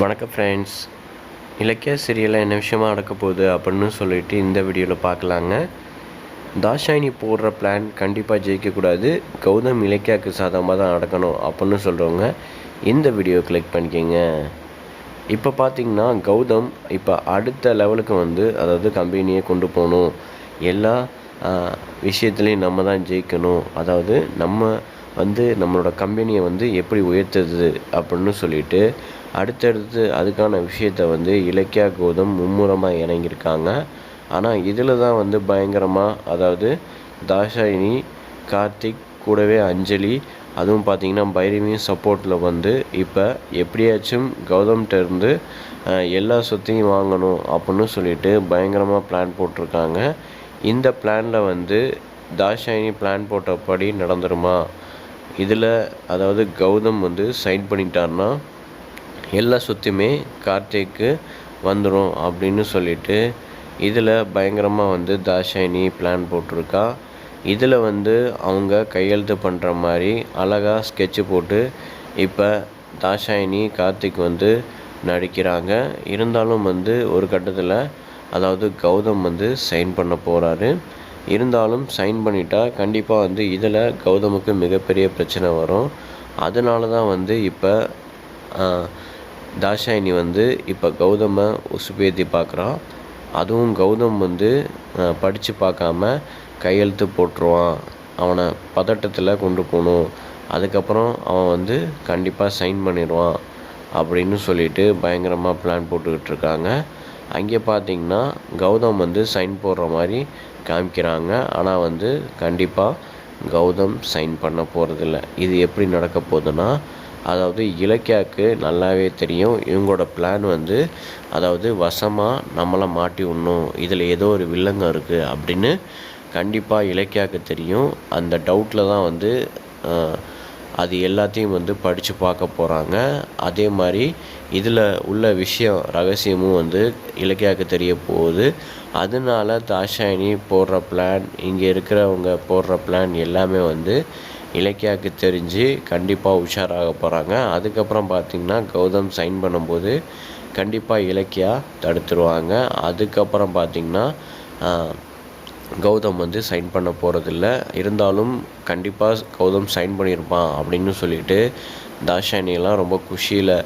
வணக்கம் ஃப்ரெண்ட்ஸ். இலக்கிய சீரியலில் என்ன விஷயமா நடக்க போகுது அப்படின்னு சொல்லிட்டு இந்த வீடியோவில் பார்க்கலாங்க. தாஷாயினி போடுற பிளான் கண்டிப்பாக ஜெயிக்கக்கூடாது, கௌதம் இலக்கியாவுக்கு சாதகமாக தான் நடக்கணும் அப்படின்னு சொல்கிறவங்க இந்த வீடியோ கிளிக் பண்ணிக்கோங்க. இப்போ பார்த்திங்கன்னா கௌதம் இப்போ அடுத்த லெவலுக்கு அதாவது கம்பெனியை கொண்டு போகணும், எல்லா விஷயத்துலேயும் நம்ம தான் ஜெயிக்கணும், அதாவது நம்ம நம்மளோட கம்பெனியை எப்படி உயர்த்துறது அப்படின்னு சொல்லிட்டு அடுத்தடுத்து அதுக்கான விஷயத்தை இலக்கியா கௌதம் மும்முரமாக இறங்கியிருக்காங்க. ஆனால் இதில் தான் பயங்கரமாக, அதாவது தாஷாயினி, கார்த்திக், கூடவே அஞ்சலி, அதுவும் பார்த்திங்கன்னா பைரவியும் சப்போர்ட்டில் இப்போ எப்படியாச்சும் கௌதம்கிட்ட இருந்து எல்லா சொத்தையும் வாங்கணும் அப்படின்னு சொல்லிட்டு பயங்கரமாக பிளான் போட்டிருக்காங்க. இந்த பிளானில் தாஷாயினி பிளான் போட்டபடி நடந்துருமா? இதில் அதாவது கௌதம் சைன் பண்ணிட்டார்னா எல்லா சொத்துமே கார்த்திக்கு வந்துடும் அப்படின்னு சொல்லிட்டு இதில் பயங்கரமாக தாஷாயினி பிளான் போட்டிருக்கா. இதில் அவங்க கையெழுத்து பண்ணுற மாதிரி அழகாக ஸ்கெட்சு போட்டு இப்போ தாஷாயினி கார்த்திக் நடிக்கிறாங்க. இருந்தாலும் ஒரு கட்டத்தில் அதாவது கௌதம் சைன் பண்ண போகிறாரு. இருந்தாலும் சைன் பண்ணிட்டா கண்டிப்பாக இதில் கௌதமுக்கு மிகப்பெரிய பிரச்சனை வரும். அதனால தான் இப்போ தாஷாயினி இப்போ கௌதமை உசுப்பேற்றி பார்க்குறான். அதுவும் கௌதம் படித்து பார்க்காம கையெழுத்து போட்டுருவான், அவனை பதட்டத்தில் கொண்டு போகணும், அதுக்கப்புறம் அவன் கண்டிப்பாக சைன் பண்ணிடுவான் அப்படின்னு சொல்லிட்டு பயங்கரமாக பிளான் போட்டுக்கிட்டு இருக்காங்க. அங்கே பார்த்திங்கன்னா கௌதம் சைன் போடுற மாதிரி காமிக்கிறாங்க. ஆனால் கண்டிப்பாக கௌதம் சைன் பண்ண போகிறதில்ல. இது எப்படி நடக்க போகுதுன்னா, அதாவது இலக்கியாவுக்கு நல்லாவே தெரியும் இவங்களோட பிளான் அதாவது வசமாக நம்மளை மாட்டி விடணும், இதில் ஏதோ ஒரு வில்லங்கம் இருக்குது அப்படின்னு கண்டிப்பாக இலக்கியாவுக்கு தெரியும். அந்த டவுட்டில் தான் அது எல்லாத்தையும் படித்து பார்க்க போகிறாங்க. அதே மாதிரி இதில் உள்ள விஷயம் ரகசியமும் இலக்கியாவுக்கு தெரிய போகுது. அதனால தாஷாயினி போடுற பிளான், இங்கே இருக்கிறவங்க போடுற பிளான் எல்லாமே இலக்கியாவுக்கு தெரிஞ்சு கண்டிப்பாக உஷாராக போகிறாங்க. அதுக்கப்புறம் பார்த்திங்கன்னா கௌதம் சைன் பண்ணும்போது கண்டிப்பாக இலக்கியா தடுத்துருவாங்க. அதுக்கப்புறம் பார்த்திங்கன்னா கௌதம் சைன் பண்ண போகிறதில்ல. இருந்தாலும் கண்டிப்பாக கௌதம் சைன் பண்ணியிருப்பான் அப்படின்னு சொல்லிட்டு தாஷாயினியெல்லாம் ரொம்ப குஷியில்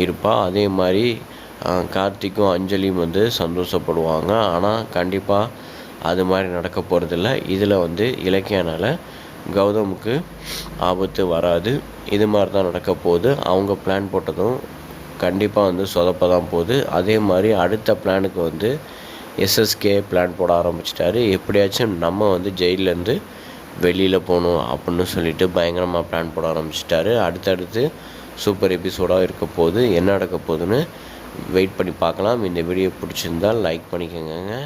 இருப்பாள். அதே மாதிரி கார்த்திக்கும் அஞ்சலியும் சந்தோஷப்படுவாங்க. ஆனால் கண்டிப்பாக அது மாதிரி நடக்க போகிறதில்ல. இதில் இலக்கியனால் கௌதமுக்கு ஆபத்து வராது. இது மாதிரி தான் நடக்க போகுது. அவங்க பிளான் போட்டதும் கண்டிப்பாக சொதப்ப தான் போகுது. அதே மாதிரி அடுத்த பிளானுக்கு எஸ்எஸ்கே பிளான் போட ஆரம்பிச்சிட்டாரு. எப்படியாச்சும் நம்ம ஜெயிலேருந்து வெளியில் போகணும் அப்படின்னு சொல்லிட்டு பயங்கரமாக பிளான் போட ஆரம்பிச்சிட்டாரு. அடுத்தடுத்து சூப்பர் எபிசோடாக இருக்க போகுது. என்ன நடக்க போகுதுன்னு வெயிட் பண்ணி பார்க்கலாம். இந்த வீடியோ பிடிச்சிருந்தால் லைக் பண்ணிக்கோங்க.